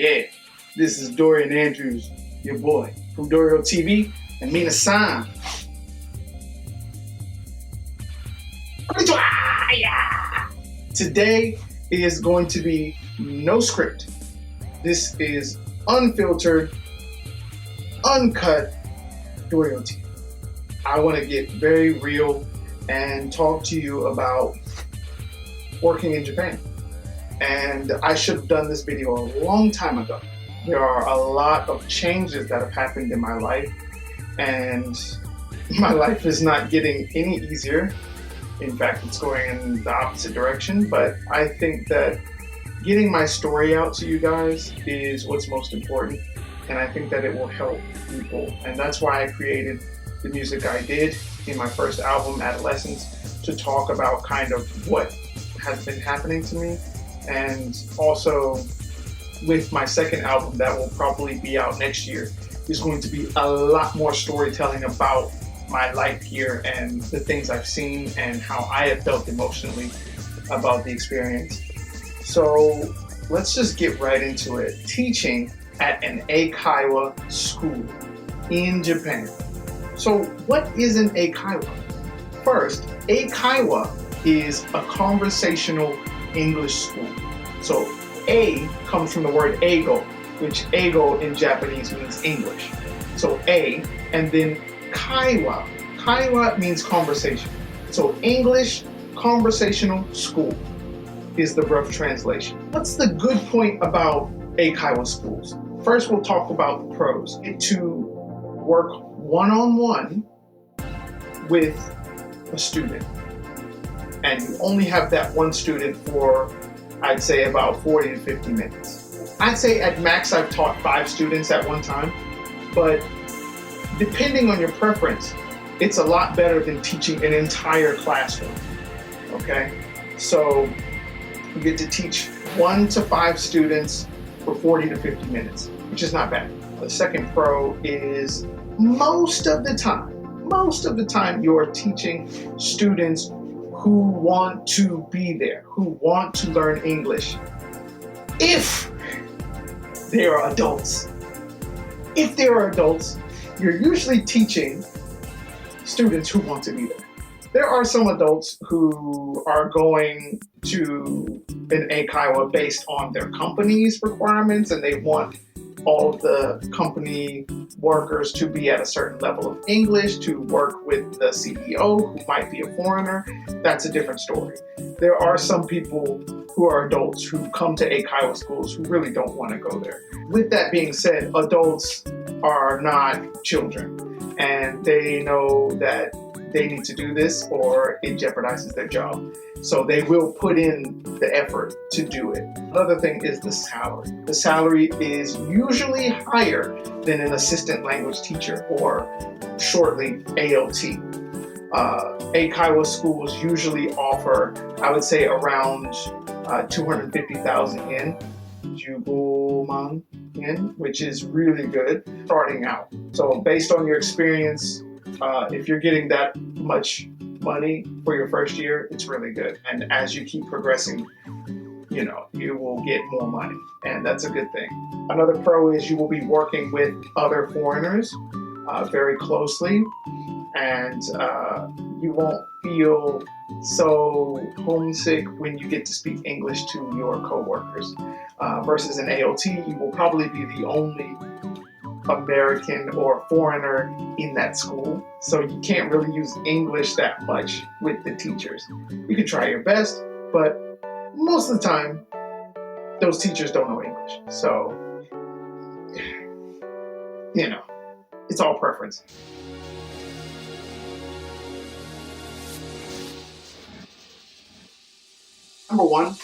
Yeah, this is Dorian Andrews, your boy, from DoreoTV and Minasan. Today is going to be no script. This is unfiltered, uncut DoreoTV. I want to get very real and talk to you about working in Japan. And I should have done this video a long time ago. There are a lot of changes that have happened in my life, and my life is not getting any easier. In fact, it's going in the opposite direction, but I think that getting my story out to you guys is what's most important, and I think that it will help people. And that's why I created the music I did in my first album, Adolescence, to talk about kind of what has been happening to me. And also with my second album that will probably be out next year, is going to be a lot more storytelling about my life here and the things I've seen and how I have felt emotionally about the experience. So let's just get right into it. Teaching at an Eikaiwa school in Japan. So what is an Eikaiwa? First, Eikaiwa is a conversational English school. So A comes from the word eigo, which eigo in Japanese means English. So A, and then kaiwa. Kaiwa means conversation. So English conversational school is the rough translation. What's the good point about Eikaiwa schools? First, we'll talk about the pros. To work one-on-one with a student. And you only have that one student for, I'd say, about 40 to 50 minutes. I'd say at max I've taught 5 students at one time, but depending on your preference, it's a lot better than teaching an entire classroom, okay? So you get to teach 1 to 5 students for 40 to 50 minutes, which is not bad. The second pro is most of the time you're teaching students who want to be there, who want to learn English, if they are adults. If they are adults, you're usually teaching students who want to be there. There are some adults who are going to an Eikaiwa based on their company's requirements, and they want all of the company workers to be at a certain level of English, to work with the CEO who might be a foreigner. That's a different story. There are some people who are adults who come to Eikaiwa schools who really don't want to go there. With that being said, adults are not children, and they know that they need to do this or it jeopardizes their job. So they will put in the effort to do it. Another thing is the salary. The salary is usually higher than an assistant language teacher, or shortly ALT. Eikaiwa schools usually offer, I would say, around 250,000 yen, 15,000 yen, which is really good starting out. So based on your experience, if you're getting that much money for your first year, it's really good. And as you keep progressing, you will get more money, and that's a good thing. Another pro is you will be working with other foreigners very closely, and you won't feel so homesick when you get to speak English to your coworkers. Versus an ALT, you will probably be the only American or foreigner in that school, so you can't really use English that much with the teachers. You can try your best, but most of the time those teachers don't know English, so it's all preference. Number one,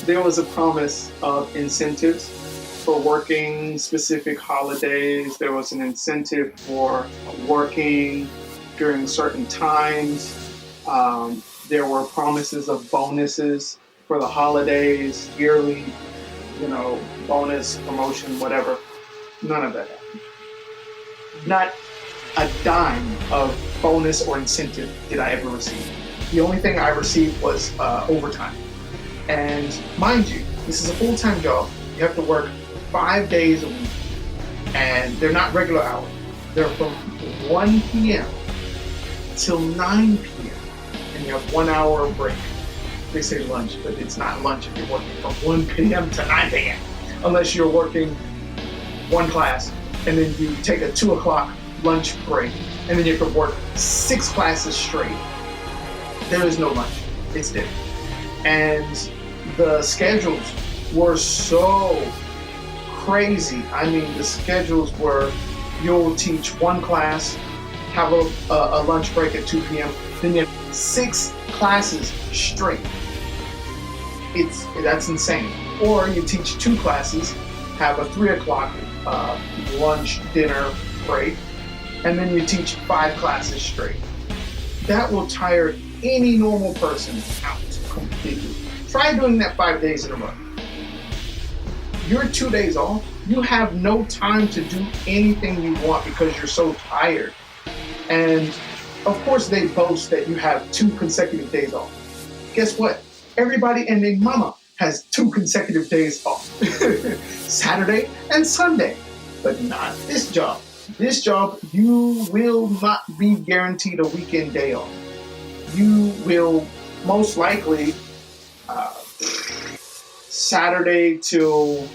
there was a promise of incentives for working specific holidays. There was an incentive for working during certain times. There were promises of bonuses for the holidays, yearly, bonus, promotion, whatever. None of that happened. Not a dime of bonus or incentive did I ever receive. The only thing I received was overtime. And mind you, this is a full-time job. You have to work 5 days a week, and they're not regular hours. They're from 1 p.m. till 9 p.m. and you have 1 hour break. They say lunch, but it's not lunch if you're working from 1 p.m. to 9 p.m. unless you're working one class and then you take a 2 o'clock lunch break and then you can work 6 classes straight. There is no lunch. It's dinner. And the schedules were so crazy. I mean, the schedules were, you'll teach one class, have a lunch break at 2 p.m., then you have 6 classes straight. That's insane. Or you teach 2 classes, have a 3 o'clock lunch, dinner break, and then you teach 5 classes straight. That will tire any normal person out completely. Try doing that 5 days in a row. You're 2 days off, you have no time to do anything you want because you're so tired. And of course they boast that you have 2 consecutive days off. Guess what? Everybody and their mama has 2 consecutive days off. Saturday and Sunday, but not this job. This job, you will not be guaranteed a weekend day off. You will most likely Saturday till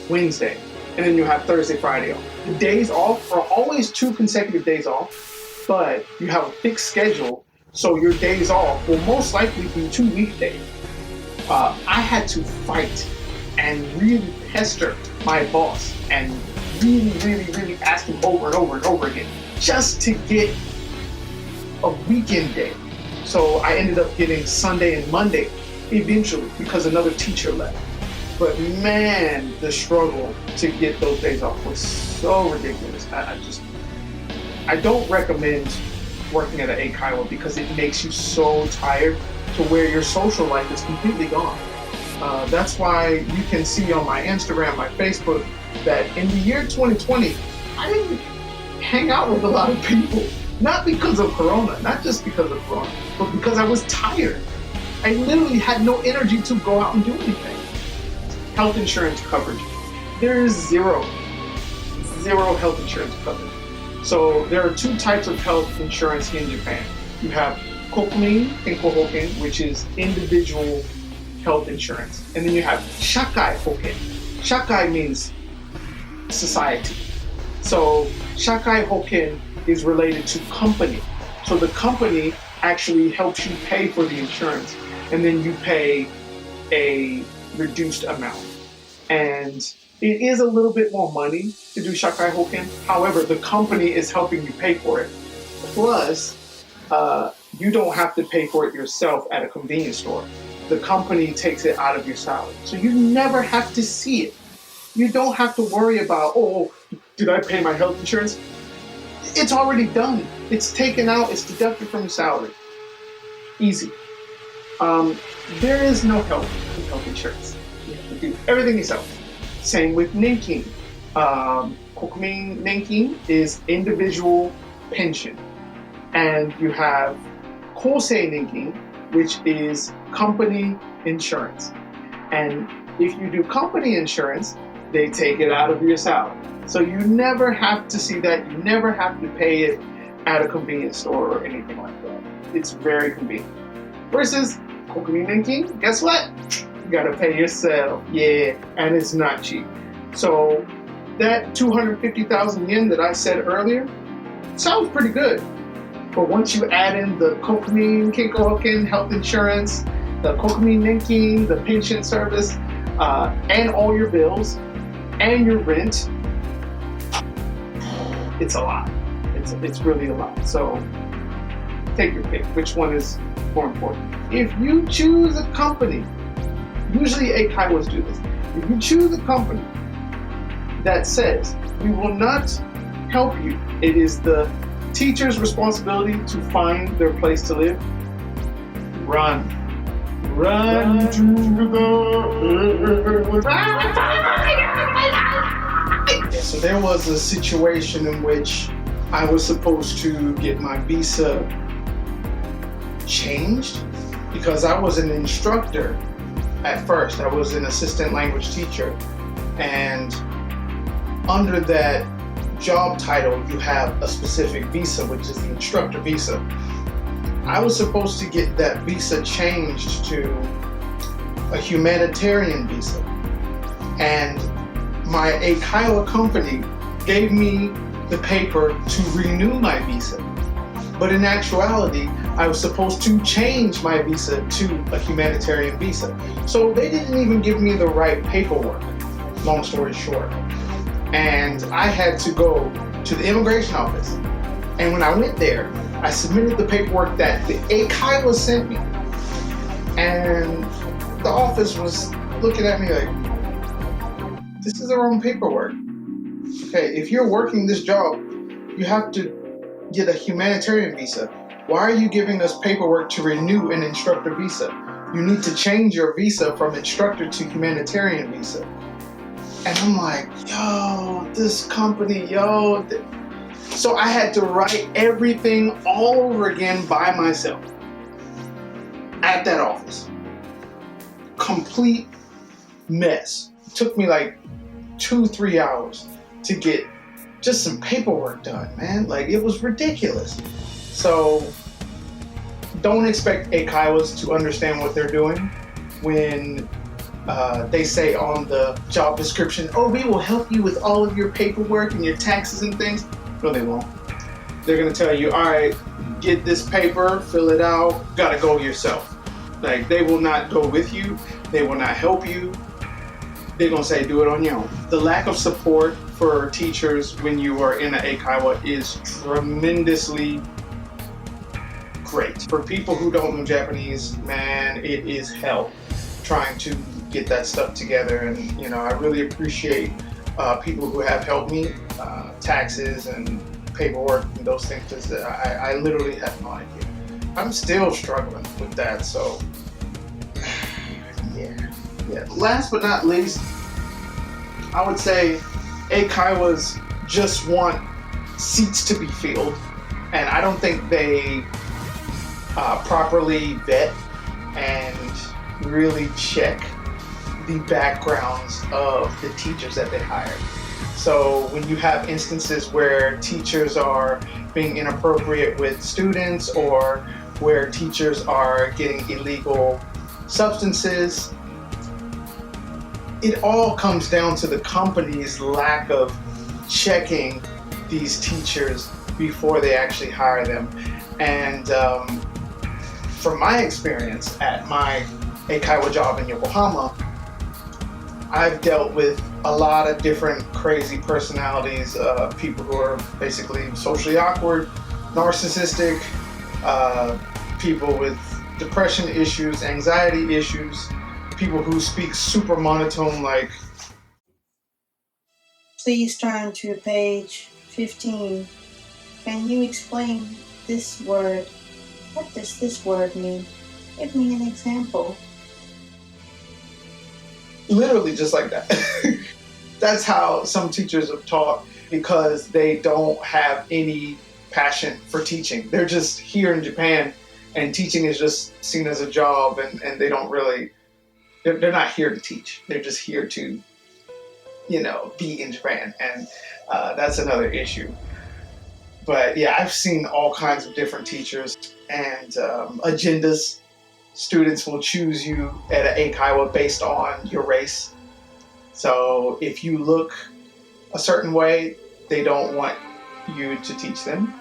Wednesday, and then you have Thursday, Friday off. The days off are always 2 consecutive days off, but you have a fixed schedule, so your days off will most likely be 2 weekdays. I had to fight and really pester my boss and really ask him over and over and over again just to get a weekend day. So I ended up getting Sunday and Monday eventually because another teacher left. But man, the struggle to get those days off was so ridiculous. I don't recommend working at an Eikaiwa because it makes you so tired to where your social life is completely gone. That's why you can see on my Instagram, my Facebook, that in the year 2020, I didn't hang out with a lot of people. Not because of Corona, not just because of Corona, but because I was tired. I literally had no energy to go out and do anything. Health insurance coverage. There is zero health insurance coverage. So there are 2 types of health insurance in Japan. You have Kokumin Kenko Hoken, which is individual health insurance. And then you have Shakai Hoken. Shakai means society. So Shakai Hoken is related to company. So the company actually helps you pay for the insurance, and then you pay a reduced amount. And it is a little bit more money to do Shakai Hoken. However, the company is helping you pay for it. Plus, you don't have to pay for it yourself at a convenience store. The company takes it out of your salary. So you never have to see it. You don't have to worry about, oh, did I pay my health insurance? It's already done. It's taken out, it's deducted from your salary. Easy. There is no help in health insurance. You have to do everything yourself. Same with Nenkin. Kokumin Nenkin is individual pension. And you have Kosei Nenkin, which is company insurance. And if you do company insurance, they take it out of your salary. So you never have to see that. You never have to pay it at a convenience store or anything like that. It's very convenient. Versus Kokumin Nenkin, guess what? You gotta pay yourself. Yeah, and it's not cheap. So that 250,000 yen that I said earlier sounds pretty good. But once you add in the Kokumin Kenko Hoken health insurance, the Kokumin Nenkin, the pension service, and all your bills, and your rent, it's a lot. It's really a lot. So take your pick. Which one is more important? If you choose a company, usually Eikaiwas do this. If you choose a company that says we will not help you, it is the teacher's responsibility to find their place to live, run to the So there was a situation in which I was supposed to get my visa changed because I was an instructor at first. I was an assistant language teacher, And under that job title, you have a specific visa, which is the instructor visa. I was supposed to get that visa changed to a humanitarian visa. And my Eikaiwa company gave me the paper to renew my visa. But in actuality, I was supposed to change my visa to a humanitarian visa. So they didn't even give me the right paperwork, long story short. And I had to go to the immigration office. And when I went there, I submitted the paperwork that the Eikaiwa sent me. And the office was looking at me like, this is the wrong paperwork. Okay, if you're working this job, you have to get a humanitarian visa. Why are you giving us paperwork to renew an instructor visa? You need to change your visa from instructor to humanitarian visa. And I'm like, yo, this company, yo. So I had to write everything all over again by myself at that office. Complete mess. It took me like 2-3 hours to get just some paperwork done, man. Like, it was ridiculous. So don't expect Eikaiwas to understand what they're doing when they say on the job description, oh, we will help you with all of your paperwork and your taxes and things. No, they won't. They're gonna tell you, all right, get this paper, fill it out, gotta go yourself. Like, they will not go with you. They will not help you. They're gonna say, do it on your own. The lack of support for teachers when you are in an Eikaiwa is tremendously great. For people who don't know Japanese, man, it is hell trying to get that stuff together. And, you know, I really appreciate people who have helped me, taxes and paperwork and those things, because I literally have no idea. I'm still struggling with that, so yeah. Last but not least, I would say Eikaiwas just want seats to be filled, and I don't think they properly vet and really check the backgrounds of the teachers that they hire. So when you have instances where teachers are being inappropriate with students, or where teachers are getting illegal substances, it all comes down to the company's lack of checking these teachers before they actually hire them. And from my experience at my Eikaiwa job in Yokohama, I've dealt with a lot of different crazy personalities, people who are basically socially awkward, narcissistic, people with depression issues, anxiety issues, people who speak super monotone like... Please turn to page 15. Can you explain this word? What does this word mean? Give me an example. Literally just like that. That's how some teachers have taught, because they don't have any passion for teaching. They're just here in Japan, and teaching is just seen as a job, and they don't really, they're not here to teach. They're just here to, you know, be in Japan, and that's another issue. But yeah, I've seen all kinds of different teachers and agendas. Students will choose you at an Eikaiwa based on your race. So if you look a certain way, they don't want you to teach them.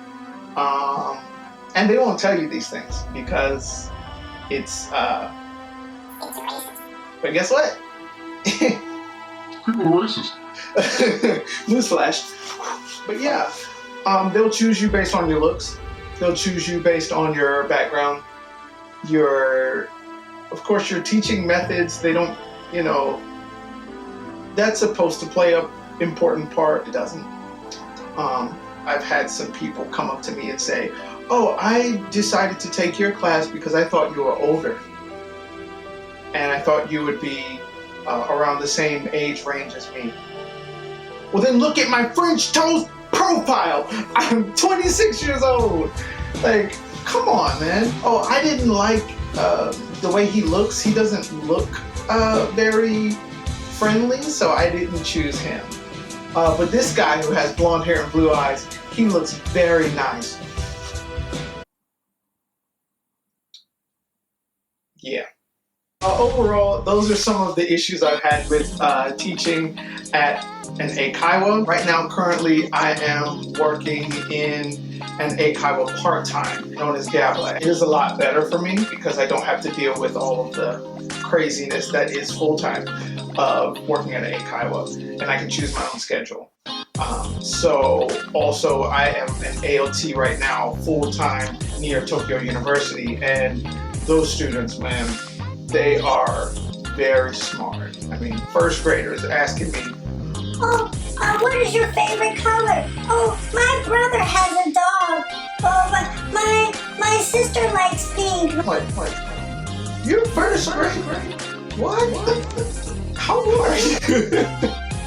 And they won't tell you these things because it's racist. But guess what? People are racist. Newsflash. But yeah, they'll choose you based on your looks. They'll choose you based on your background. Of course, your teaching methods, they don't, you know, that's supposed to play an important part. It doesn't. I've had some people come up to me and say, oh, I decided to take your class because I thought you were older. And I thought you would be around the same age range as me. Well, then look at my French toast profile. I'm 26 years old. Like, come on, man. Oh, I didn't like the way he looks. He doesn't look very friendly, so I didn't choose him. But this guy who has blonde hair and blue eyes, he looks very nice. Yeah. Overall, those are some of the issues I've had with teaching at an Eikaiwa. Right now, currently, I am working in an Eikaiwa part-time, known as Gabla. It is a lot better for me because I don't have to deal with all of the craziness that is full-time working at an Eikaiwa, and I can choose my own schedule. So also, I am an ALT right now, full-time near Tokyo University, and those students, man, they are very smart. I mean, first graders asking me, "Oh, what is your favorite color? Oh, my brother has a dog. Oh, but my sister likes pink." What? You're first grade? What? How old are you?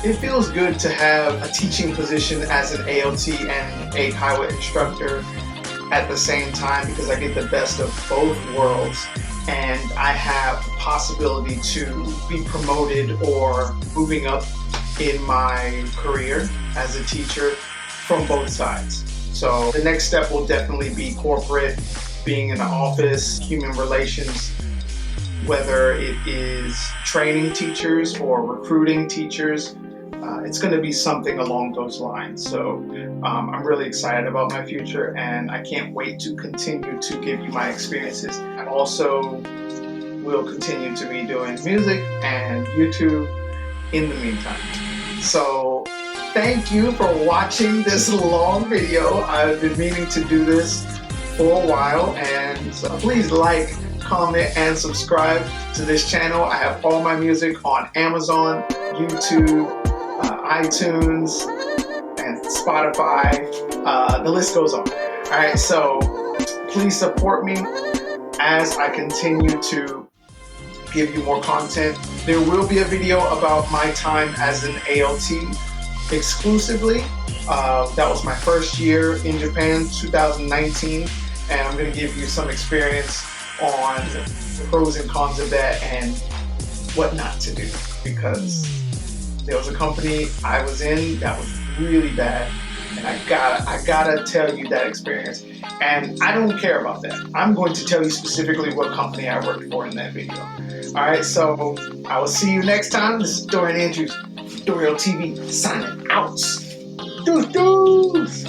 It feels good to have a teaching position as an ALT and Eikaiwa instructor at the same time because I get the best of both worlds. And I have the possibility to be promoted or moving up in my career as a teacher from both sides. So the next step will definitely be corporate, being in the office, human relations, whether it is training teachers or recruiting teachers. It's going to be something along those lines. So I'm really excited about my future, and I can't wait to continue to give you my experiences. I also will continue to be doing music and YouTube in the meantime. So thank you for watching this long video. I've been meaning to do this for a while, and so please like, comment, and subscribe to this channel. I have all my music on Amazon, YouTube, iTunes, and Spotify. The list goes on. Alright, so please support me as I continue to give you more content. There will be a video about my time as an ALT exclusively. That was my first year in Japan, 2019, and I'm going to give you some experience on the pros and cons of that and what not to do, because there was a company I was in that was really bad, and I gotta tell you that experience. And I don't care about that. I'm going to tell you specifically what company I worked for in that video. Alright, so I will see you next time. This is Dorian Andrews, DoreoTV, signing out. Deuce!